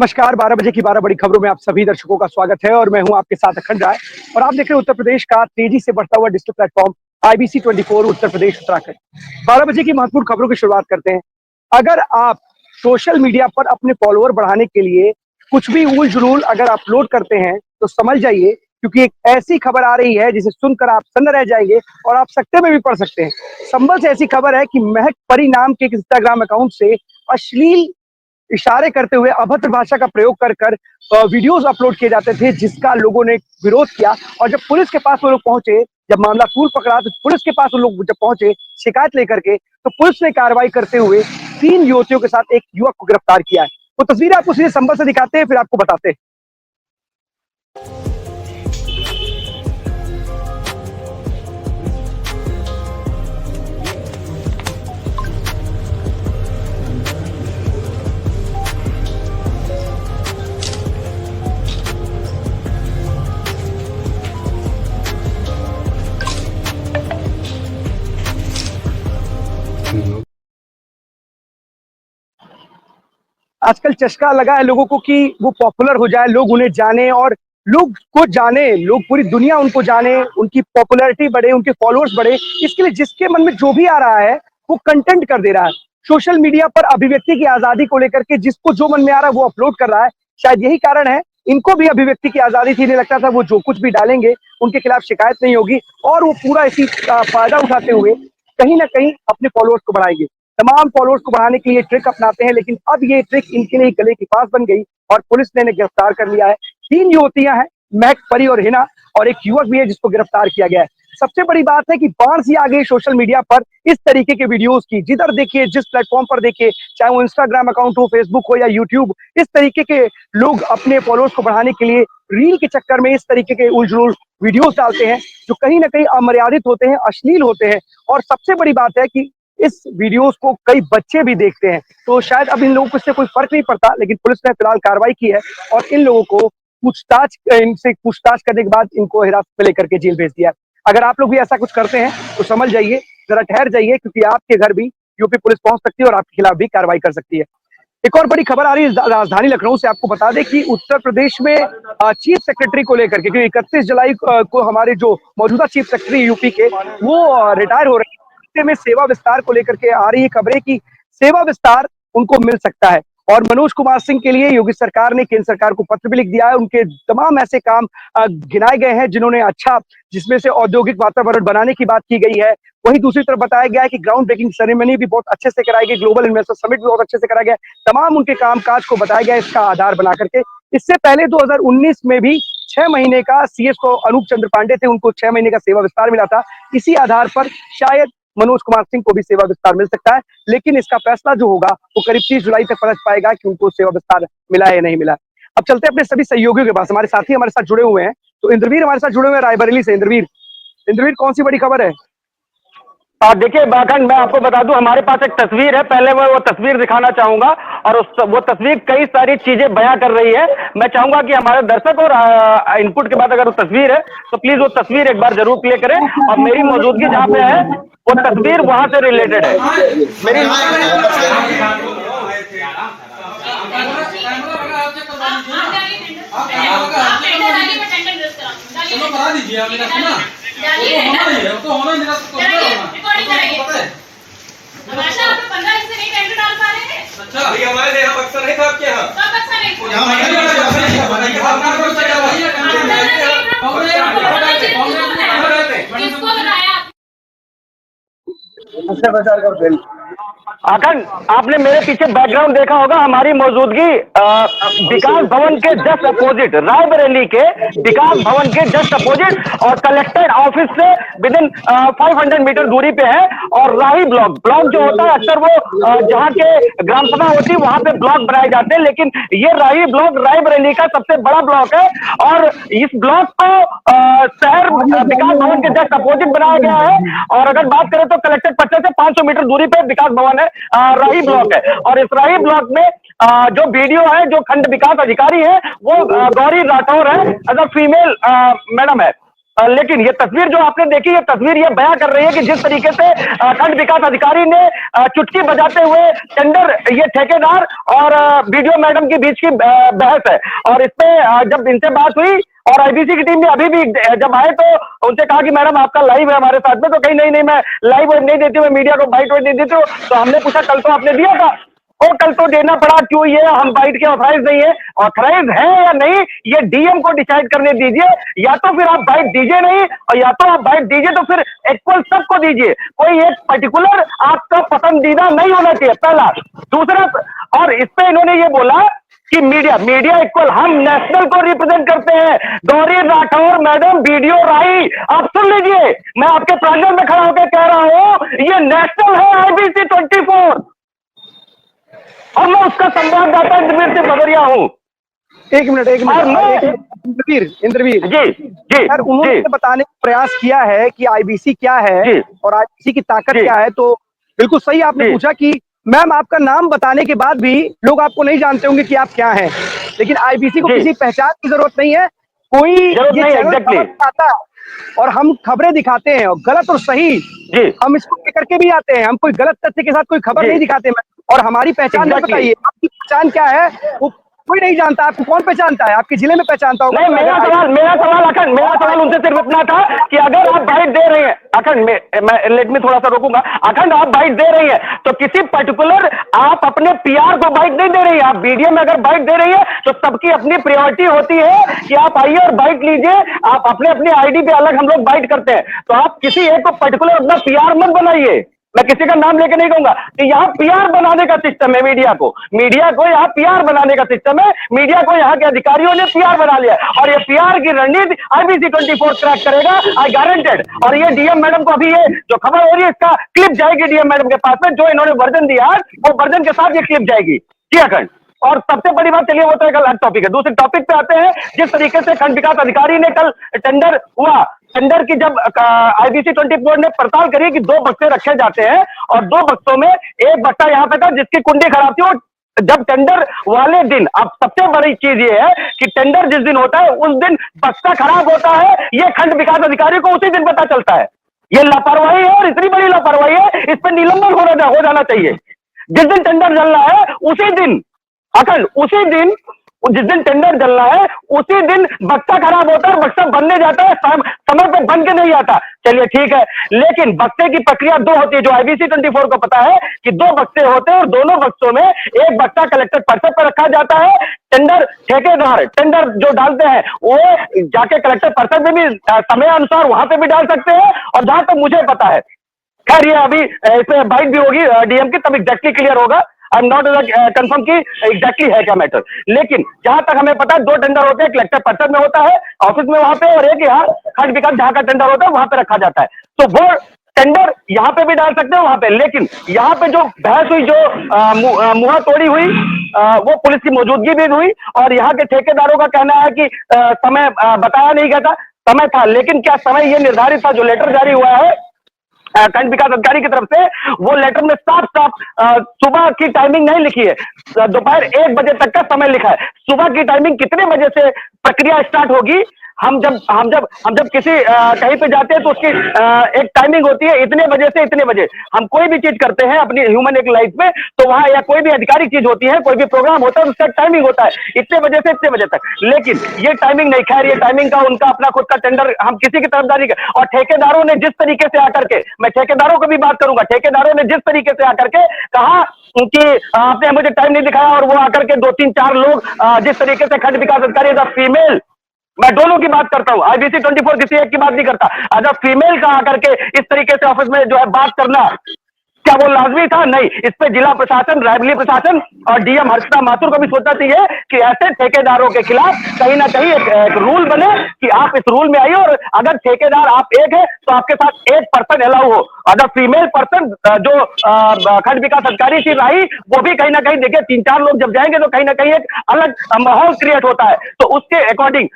नमस्कार, 12 बजे की 12 बड़ी खबरों में आप सभी दर्शकों का स्वागत है और मैं हूं आपके साथ अखंड राय। और आप देख रहे हैं उत्तर प्रदेश का तेजी से बढ़ता हुआ digital platform IBC 24 Uttar Pradesh Uttarakhand. 12 बजे की महत्वपूर्ण खबरों की शुरुआत करते हैं। अगर आप सोशल मीडिया पर अपने फॉलोअर बढ़ाने के लिए कुछ भी ऊल जुलूल अगर अपलोड करते हैं तो समझ जाइए, क्योंकि एक ऐसी खबर आ रही है जिसे सुनकर आप सन्न रह जाएंगे और आप सकते में भी पढ़ सकते हैं। संभल से ऐसी खबर है कि महक परी नाम के एक इंस्टाग्राम अकाउंट से अश्लील इशारे करते हुए अभद्र भाषा का प्रयोग कर कर वीडियोस अपलोड किए जाते थे, जिसका लोगों ने विरोध किया। और जब पुलिस के पास वो लोग पहुंचे, जब मामला तूल पकड़ा तो पुलिस के पास वो लोग जब पहुंचे शिकायत लेकर के, तो पुलिस ने कार्रवाई करते हुए 3 युवतियों के साथ एक युवक को गिरफ्तार किया है। वो तस्वीरें आपको सीधे संभल से दिखाते हैं, फिर आपको बताते हैं। आजकल चस्का लगा है लोगों को कि वो पॉपुलर हो जाए, लोग उन्हें जाने और लोग को जाने, लोग पूरी दुनिया उनको जाने, उनकी पॉपुलैरिटी बढ़े, उनके फॉलोअर्स बढ़े। इसके लिए जिसके मन में जो भी आ रहा है वो कंटेंट कर दे रहा है। सोशल मीडिया पर अभिव्यक्ति की आजादी को लेकर के जिसको जो मन में आ रहा है वो अपलोड कर रहा है। शायद यही कारण है, इनको भी अभिव्यक्ति की आजादी थी, नहीं लगता था वो जो कुछ भी डालेंगे उनके खिलाफ शिकायत नहीं होगी और वो पूरा इसी फायदा उठाते हुए कहीं ना कहीं अपने फॉलोअर्स को बढ़ाएंगे। तमाम फॉलोअर्स को बढ़ाने के लिए ट्रिक अपनाते हैं, लेकिन अब ये ट्रिक इनके लिए गले की फांस बन गई और पुलिस ने इन्हें गिरफ्तार कर लिया है। 3 युवतियां हैं, महक परी और हिना, और एक युवक भी है जिसको गिरफ्तार किया गया है। सबसे बड़ी बात है कि बाढ़ सी आ गई सोशल मीडिया पर इस तरीके के वीडियोस की। जिधर देखिए, जिस प्लेटफॉर्म पर देखिए, चाहे वो इंस्टाग्राम अकाउंट हो, फेसबुक हो या यूट्यूब, इस तरीके के लोग अपने फॉलोअर्स को बढ़ाने के लिए रील के चक्कर में इस तरीके के उलझुल वीडियोस डालते हैं, जो कहीं ना कहीं अमर्यादित होते हैं, अश्लील होते हैं। और सबसे बड़ी बात है कि इस वीडियोस को कई बच्चे भी देखते हैं। तो शायद अब इन लोगों को इससे कोई फर्क नहीं पड़ता, लेकिन पुलिस ने फिलहाल कार्रवाई की है और इन लोगों को इनसे पूछताछ करने के बाद इनको हिरासत में लेकर के जेल भेज दिया है। अगर आप लोग भी ऐसा कुछ करते हैं तो समझ जाइए, जरा ठहर जाइए, क्योंकि आपके घर भी यूपी पुलिस पहुंच सकती है और आपके खिलाफ भी कार्रवाई कर सकती है। एक और बड़ी खबर आ रही है राजधानी लखनऊ से। आपको बता दें कि उत्तर प्रदेश में चीफ सेक्रेटरी को लेकर के, क्योंकि 31 जुलाई को हमारे जो मौजूदा चीफ सेक्रेटरी यूपी के वो रिटायर हो रहे हैं, में सेवा विस्तार को लेकर के आ रही है खबरें कि सेवा विस्तार उनको मिल सकता है। और मनोज कुमार सिंह के लिए योगी सरकार ने केंद्र सरकार को पत्र भी लिख दिया है। उनके तमाम ऐसे काम गिनाए गए हैं जिन्होंने अच्छा, जिसमें से औद्योगिक वातावरण बनाने की बात की गई है। वहीं दूसरी तरफ बताया गया है कि ग्राउंड ब्रेकिंग सेरेमनी भी बहुत अच्छे से कराई गई, ग्लोबल इन्वेस्टर समिट भी बहुत अच्छे से कराया गया। तमाम उनके कामकाज को बताया गया इसका आधार बना करके। इससे पहले 2019 में भी 6 महीने का सीएस को अनूप चंद्र पांडे थे, उनको 6 महीने का सेवा विस्तार मिला था। इसी आधार पर शायद मनोज कुमार सिंह को भी सेवा विस्तार मिल सकता है, लेकिन इसका फैसला जो होगा वो करीब 30 जुलाई तक पता पाएगा कि उनको सेवा विस्तार मिला है या नहीं मिला। अब चलते हैं अपने सभी सहयोगियों के पास। हमारे साथी हमारे साथ जुड़े हुए हैं, तो इंद्रवीर हमारे साथ जुड़े हुए हैं रायबरेली से। इंद्रवीर, कौन सी बड़ी खबर है? देखिए बाखंड, मैं आपको बता दूं, हमारे पास एक तस्वीर है। पहले मैं वो तस्वीर दिखाना चाहूंगा और वो तस्वीर कई सारी चीजें बयां कर रही है। मैं चाहूंगा कि हमारे दर्शक और इनपुट के बाद अगर वो तस्वीर है तो प्लीज वो तस्वीर एक बार जरूर प्ले करें। और मेरी मौजूदगी जहां पे है वो तस्वीर वहां से रिलेटेड है। मेरी तो होना मेरा रिकॉर्डिंग कराइए। तमाशा आप 15 इससे नहीं टेंडर डाल पा रहे हैं। अच्छा भाई, हमारे यहाँ बक्सा नहीं था आपके यहाँ? कब बक्सा नहीं था? यहाँ किसको बताया? अखंड, आपने मेरे पीछे बैकग्राउंड देखा होगा। हमारी मौजूदगी विकास भवन के जस्ट अपोजिट, रायबरेली के विकास भवन के जस्ट अपोजिट और कलेक्टर ऑफिस से विद इन 500 मीटर दूरी पे है। और राही ब्लॉक जो होता है, अक्सर वो जहाँ के ग्राम सभा होती है वहां पे ब्लॉक बनाए जाते हैं, लेकिन ये राही ब्लॉक रायबरेली का सबसे बड़ा ब्लॉक है। और इस ब्लॉक को शहर विकास भवन के जस्ट अपोजिट बनाया गया है। और अगर बात करें तो कलेक्टर पट्टे से 500 मीटर दूरी पे विकास भवन है, राही ब्लॉक है। और इस राही ब्लॉक में जो वीडियो है, जो खंड विकास अधिकारी है वो गौरी राठौर है, अगर फीमेल मैडम है। लेकिन ये तस्वीर जो आपने देखी, ये तस्वीर ये बयां कर रही है कि जिस तरीके से खंड विकास अधिकारी ने चुटकी बजाते हुए टेंडर, ये ठेकेदार और वीडियो मैडम के बीच की बहस है। और इसमें जब इनसे बात हुई और आईबीसी की टीम ने अभी भी जब आए तो उनसे कहा कि मैडम आपका लाइव है हमारे साथ में, तो कहीं नहीं नहीं मैं लाइव नहीं देती हूँ, मैं मीडिया को बाइट नहीं देती हूँ। तो हमने पूछा कल तो आपने दिया था, और कल तो देना पड़ा क्यों, ये हम बाइट के ऑथराइज नहीं है, ऑथराइज है या नहीं ये डीएम को डिसाइड करने दीजिए। या तो फिर आप बाइट दीजिए नहीं, और या तो आप बाइट दीजिए तो फिर इक्वल सबको दीजिए, कोई एक पर्टिकुलर आपका पसंदीदा नहीं होना चाहिए, पहला। दूसरा, और इस पे इन्होंने ये बोला कि मीडिया इक्वल, हम नेशनल को रिप्रेजेंट करते हैं। गौरी राठौर मैडम वीडियो राई, आप सुन लीजिए, मैं आपके प्रांगण में खड़ा होकर कह रहा हूं, ये नेशनल है आईबीसी 24, और मैं उसका संवाददाता इंद्रवीर सिंह भदौरिया हूं। एक मिनट इंद्रवीर जी सर, उन्होंने बताने का प्रयास किया है कि आईबीसी क्या है और आईबीसी की ताकत क्या है, तो बिल्कुल सही आपने पूछा कि मैम आपका नाम बताने के बाद भी लोग आपको नहीं जानते होंगे कि आप क्या हैं, लेकिन आईबीसी को किसी पहचान की जरूरत नहीं है। कोई ये चैनल आता है और हम खबरें दिखाते हैं, और गलत और सही हम इसको लेकर के भी आते हैं, हम कोई गलत तथ्य के साथ कोई खबर नहीं दिखाते। और हमारी पहचान नहीं बताइए, आपकी पहचान क्या है वो कोई नहीं जानता। आपको कौन पहचानता है? आपके जिले में पहचानता होगा। नहीं, मेरा सवाल उनसे सिर्फ इतना था कि अगर आप बाइट दे रहे हैं, अखंड मैं लेट में थोड़ा सा रोकूंगा, अखंड आप बाइट दे रही है तो किसी पर्टिकुलर आप अपने पीआर को बाइट नहीं दे रही है। आप वीडियो में अगर बाइट दे रही है तो सबकी अपनी प्रायोरिटी होती है कि आप आइए और बाइट लीजिए, आप अपने अपनी आईडी पे अलग हम लोग बाइट करते हैं, तो आप किसी एक को पर्टिकुलर अपना पीआर मत बनाइए। मैं किसी का नाम लेके नहीं कहूंगा कि यहाँ पीआर बनाने का सिस्टम है, मीडिया को यहाँ पीआर बनाने का सिस्टम है, मीडिया को यहाँ के अधिकारियों ने पीआर बना लिया, और ये पीआर की रणनीति आईबीसी 24 क्रैक करेगा, आई गारंटेड। और ये डीएम मैडम को अभी ये जो खबर हो रही है इसका क्लिप जाएगी डीएम मैडम के पास में, जो इन्होंने वर्जन दिया है वो वर्जन के साथ ये क्लिप जाएगी। जी अखंड। और सबसे बड़ी बात, चलिए वो तो एक अलग टॉपिक है, दूसरे टॉपिक पे आते हैं। जिस तरीके से खंड विकास अधिकारी ने कल टेंडर हुआ, टेंडर की जब आईबीसी 24 ने पड़ताल करी कि 2 बक्से रखे जाते हैं और 2 बक्सों में एक बक्सा यहाँ पे था जिसकी कुंडी खराब थी। और जब टेंडर वाले दिन, अब सबसे बड़ी चीज ये है कि टेंडर जिस दिन होता है उस दिन बक्सा खराब होता है, ये खंड विकास अधिकारी को उसी दिन पता चलता है। ये लापरवाही है, और इतनी बड़ी लापरवाही है, इस पर निलंबन हो जाना चाहिए। जिस दिन टेंडर चल रहा है उसी दिन, अखंड उसी दिन, जिस दिन टेंडर चल रहा है उसी दिन बक्सा खराब होता है, बक्सा बनने जाता है, समय पे बन के नहीं आता। चलिए ठीक है, लेकिन बक्से की प्रक्रिया 2 होती है, जो आईबीसी 24 को पता है कि 2 बक्से होते हैं, और दोनों बक्सों में एक बक्सा कलेक्टर परिषद पर रखा जाता है। टेंडर ठेकेदार टेंडर जो डालते हैं वो जाके कलेक्टर परिषद में भी समय अनुसार वहां पे भी डाल सकते हैं। और जहां तक मुझे पता है, खैर ये अभी इसमें बाइट भी होगी डीएम की, तब एग्जैक्टली क्लियर होगा। आई एम नॉट कंफर्म की एग्जैक्टली है क्या मैटर, लेकिन जहां तक हमें पता है 2 टेंडर होते हैं, कलेक्टर परिषद में होता है ऑफिस में वहां पे, और एक यहाँ खंड विकास जहां का टेंडर होता है वहां पे रखा जाता है। तो वो टेंडर यहाँ पे भी डाल सकते हैं वहां पे, लेकिन यहाँ पे जो बहस हुई, जो मुंह तोड़ी हुई, वो पुलिस की मौजूदगी भी हुई। और यहाँ के ठेकेदारों का कहना है कि समय बताया नहीं गया था, समय था, लेकिन क्या समय ये निर्धारित था? जो लेटर जारी हुआ है खंड विकास अधिकारी की तरफ से, वो लेटर में साफ सुबह की टाइमिंग नहीं लिखी है, दोपहर 1 बजे तक का समय लिखा है। सुबह की टाइमिंग कितने बजे से प्रक्रिया स्टार्ट होगी? हम जब किसी कहीं पे जाते हैं तो उसकी एक टाइमिंग होती है, इतने बजे से इतने बजे। हम कोई भी चीज करते हैं अपनी ह्यूमन एक लाइफ में, तो वहां या कोई भी आधिकारिक चीज होती है, कोई भी प्रोग्राम होता है, उसका टाइमिंग होता है इतने बजे से इतने बजे तक, लेकिन ये टाइमिंग नहीं। खैर, ये टाइमिंग का उनका अपना खुद का टेंडर, हम किसी की तरफदारी का। और ठेकेदारों ने जिस तरीके से आकर के, मैं ठेकेदारों को भी बात करूंगा, ठेकेदारों ने जिस तरीके से आकर के कहा कि आपने मुझे टाइम नहीं दिखाया, और वो आकर के 2-3-4 लोग जिस तरीके से खंड विकास अधिकारी द फीमेल, मैं दोनों की बात करता हूं, आईबीसी 24 किसी एक की बात नहीं करता, एज अ फीमेल का आकर के इस तरीके से ऑफिस में जो है बात करना, क्या वो लाजमी था? नहीं। इस पे जिला प्रशासन, रायबरेली प्रशासन और डीएम हर्षिता माथुर को भी सोचना चाहिए कि ऐसे ठेकेदारों के खिलाफ कहीं ना कहीं एक रूल बने कि आप इस रूल में आइए, और अगर ठेकेदार आप एक है तो आपके साथ 1 पर्सन अलाउ हो। अगर फीमेल पर्सन जो खंड विकास अधिकारी थी राही, वो भी कहीं ना कहीं देखिए 3-4 लोग जब जाएंगे तो कहीं ना कहीं एक अलग माहौल क्रिएट होता है, तो उसके अकॉर्डिंग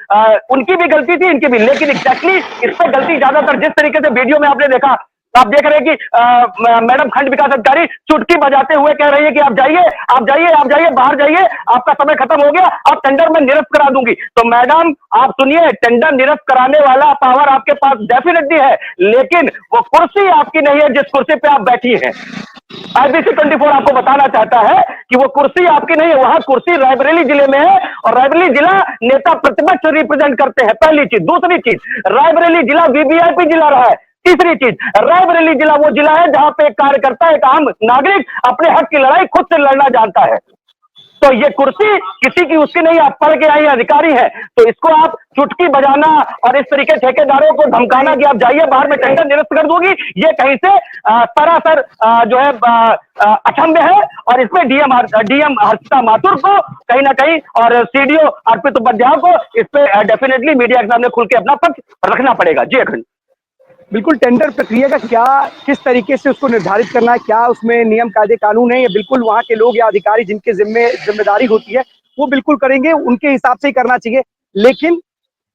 उनकी भी गलती थी, इनकी भी, लेकिन एग्जैक्टली इस पर गलती ज्यादातर, जिस तरीके से वीडियो में आपने देखा आप देख रहे हैं कि मैडम खंड विकास अधिकारी चुटकी बजाते हुए कह रही है कि आप जाइए, आप जाइए, आप जाइए, बाहर जाइए, आपका समय खत्म हो गया, आप टेंडर में निरस्त करा दूंगी। तो मैडम आप सुनिए, टेंडर निरस्त कराने वाला पावर आपके पास डेफिनेटली है, लेकिन वो कुर्सी आपकी नहीं है जिस कुर्सी पे आप बैठी हैं। IBC 24 आपको बताना चाहता है कि वो कुर्सी आपकी नहीं है, वहां कुर्सी रायबरेली जिले में है, और रायबरेली जिला नेता प्रतिपक्ष रिप्रेजेंट करते हैं, पहली चीज। दूसरी चीज, रायबरेली जिला VVIP जिला रहा है। तीसरी चीज, रायबरेली जिला वो जिला है जहां पे एक कार्यकर्ता, एक आम नागरिक अपने हक की लड़ाई खुद से लड़ना जानता है। तो ये कुर्सी किसी की उसकी नहीं, आप पढ़ के आई अधिकारी है, तो इसको आप चुटकी बजाना और इस तरीके ठेकेदारों को धमकाना कि आप जाइए बाहर में टेंडर निरस्त कर दूंगी, ये कहीं से सरासर जो है अक्षम्य है। और इसमें डीएम हर्षिता माथुर को कहीं ना कहीं और CDO अर्पित उपाध्याय को इस पे डेफिनेटली मीडिया के सामने खुल के अपना पक्ष रखना पड़ेगा। जी अखंड। बिल्कुल, टेंडर प्रक्रिया का क्या, किस तरीके से उसको निर्धारित करना है, क्या उसमें नियम कायदे कानून है, ये बिल्कुल वहाँ के लोग या अधिकारी जिनके जिम्मेदारी होती है वो बिल्कुल करेंगे, उनके हिसाब से ही करना चाहिए। लेकिन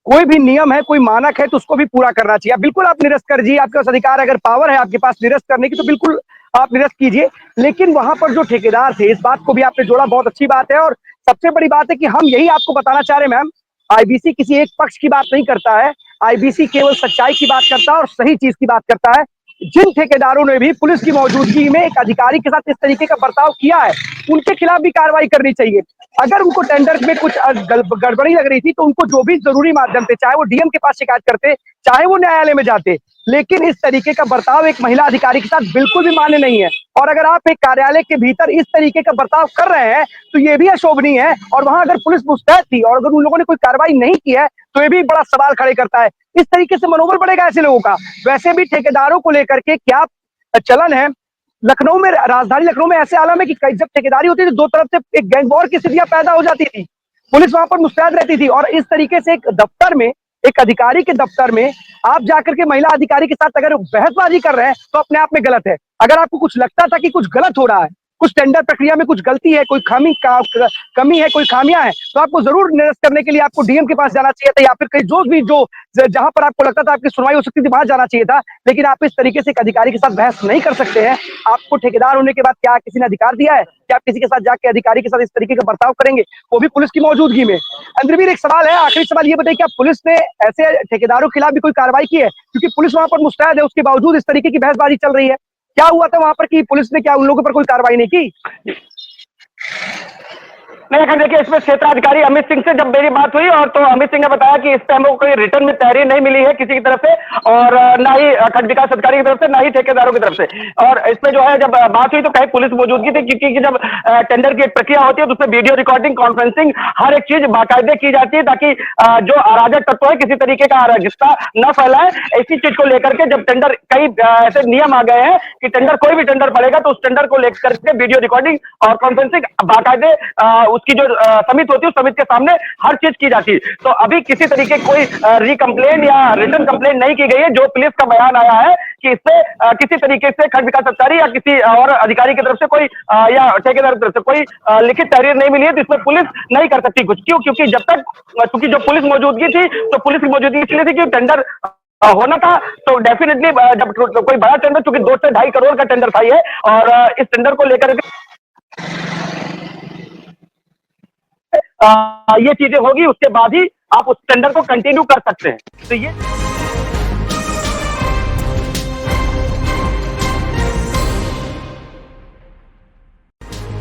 कोई भी नियम है, कोई मानक है तो उसको भी पूरा करना चाहिए। बिल्कुल आप निरस्त कर दीजिए, आपके पास अधिकार, अगर पावर है आपके पास निरस्त करने की तो बिल्कुल आप निरस्त कीजिए। लेकिन वहां पर जो ठेकेदार थे, इस बात को भी आपने जोड़ा, बहुत अच्छी बात है। और सबसे बड़ी बात है कि हम यही आपको बताना चाह रहे हैं मैम, IBC किसी एक पक्ष की बात नहीं करता है, IBC केवल सच्चाई की बात करता है और सही चीज की बात करता है। जिन ठेकेदारों ने भी पुलिस की मौजूदगी में एक अधिकारी के साथ इस तरीके का बर्ताव किया है, उनके खिलाफ भी कार्रवाई करनी चाहिए। अगर उनको टेंडर में कुछ गड़बड़ी लग रही थी तो उनको जो भी जरूरी माध्यम थे, चाहे वो DM के पास शिकायत करते, चाहे वो न्यायालय में जाते, लेकिन इस तरीके का बर्ताव एक महिला अधिकारी के साथ बिल्कुल भी मान्य नहीं है। और अगर आप एक कार्यालय के भीतर इस तरीके का बर्ताव कर रहे हैं तो ये भी अशोभनीय है। और वहां अगर पुलिस मुस्तैद थी और अगर उन लोगों ने कोई कार्रवाई नहीं की है तो ये भी बड़ा सवाल खड़े करता है। इस तरीके से मनोबल बढ़ेगा ऐसे लोगों का। वैसे भी ठेकेदारों को लेकर के क्या चलन है, लखनऊ में, राजधानी लखनऊ में ऐसे आलम है कि जब ठेकेदारी होती थी, दो तरफ से एक गैंग वॉर की स्थितियां पैदा हो जाती थी, पुलिस वहां पर मुस्तैद रहती थी। और इस तरीके से एक दफ्तर में, एक अधिकारी के दफ्तर में आप जाकर के महिला अधिकारी के साथ अगर बहसबाजी कर रहे हैं तो अपने आप में गलत है। अगर आपको कुछ लगता था कि कुछ गलत हो रहा है, कुछ टेंडर प्रक्रिया में कुछ गलती है, कोई कमी है, कोई खामियां है, तो आपको जरूर निरस्त करने के लिए आपको DM के पास जाना चाहिए था, या फिर कहीं जो जहां पर आपको लगता था आपकी सुनवाई हो सकती थी वहां जाना चाहिए था। लेकिन आप इस तरीके से एक अधिकारी के साथ बहस नहीं कर सकते हैं। आपको ठेकेदार होने के बाद क्या किसी ने अधिकार दिया है कि आप किसी के साथ जाके अधिकारी के साथ इस तरीके का बर्ताव करेंगे, वो भी पुलिस की मौजूदगी में? इंद्रवीर, एक सवाल है, आखिरी सवाल ये बताइए, क्या पुलिस ने ऐसे ठेकेदारों के खिलाफ भी कोई कार्रवाई की है? क्योंकि पुलिस वहां पर मुस्तैद है, उसके बावजूद इस तरीके की बहसबाजी चल रही है। क्या हुआ था वहां पर कि पुलिस ने क्या उन लोगों पर कोई कार्रवाई नहीं की? नहीं, अगर देखिए, इसमें क्षेत्राधिकारी अमित सिंह से जब मेरी बात हुई और तो अमित सिंह ने बताया कि इस पे हमको कोई रिटर्न में तहरीर नहीं मिली है किसी की तरफ से, और ना ही खंड विकास अधिकारी की तरफ से, ना ही ठेकेदारों की तरफ से। और इसमें जो है जब बात हुई तो कहीं पुलिस मौजूदगी थी, क्योंकि जब टेंडर की एक प्रक्रिया होती है तो उसमें वीडियो रिकॉर्डिंग, कॉन्फ्रेंसिंग, हर एक चीज बाकायदे की जाती है ताकि जो अराजक तत्व है किसी तरीके का अराजकता न फैलाए। इसी चीज को लेकर के जब टेंडर, कई ऐसे नियम आ गए हैं कि टेंडर, कोई भी टेंडर पड़ेगा तो उस टेंडर को लेकर के वीडियो रिकॉर्डिंग और कॉन्फ्रेंसिंग बाकायदे उसकी जो समिति होती है उस समिति के सामने हर चीज की जाती है। तो अभी किसी तरीके कोई रिकम्प्लेन या रिटर्न कंप्लेन नहीं की गई है। जो पुलिस का बयान आया है कि इससे किसी तरीके से खंड विकास अधिकारी या किसी और अधिकारी की तरफ से कोई या ठेकेदार की तरफ से कोई लिखित तहरीर नहीं मिली है, तो इसमें पुलिस नहीं कर सकती कुछ। क्यों? क्योंकि जब तक, क्योंकि जो पुलिस मौजूदगी थी तो पुलिस की मौजूदगी इसलिए थी कि टेंडर होना था। तो डेफिनेटली जब कोई बड़ा टेंडर, चूंकि 2 से 2.5 करोड़ का टेंडर था ये, और इस टेंडर को लेकर ये चीजें होगी, उसके बाद ही आप उस टेंडर को कंटिन्यू कर सकते हैं। तो ये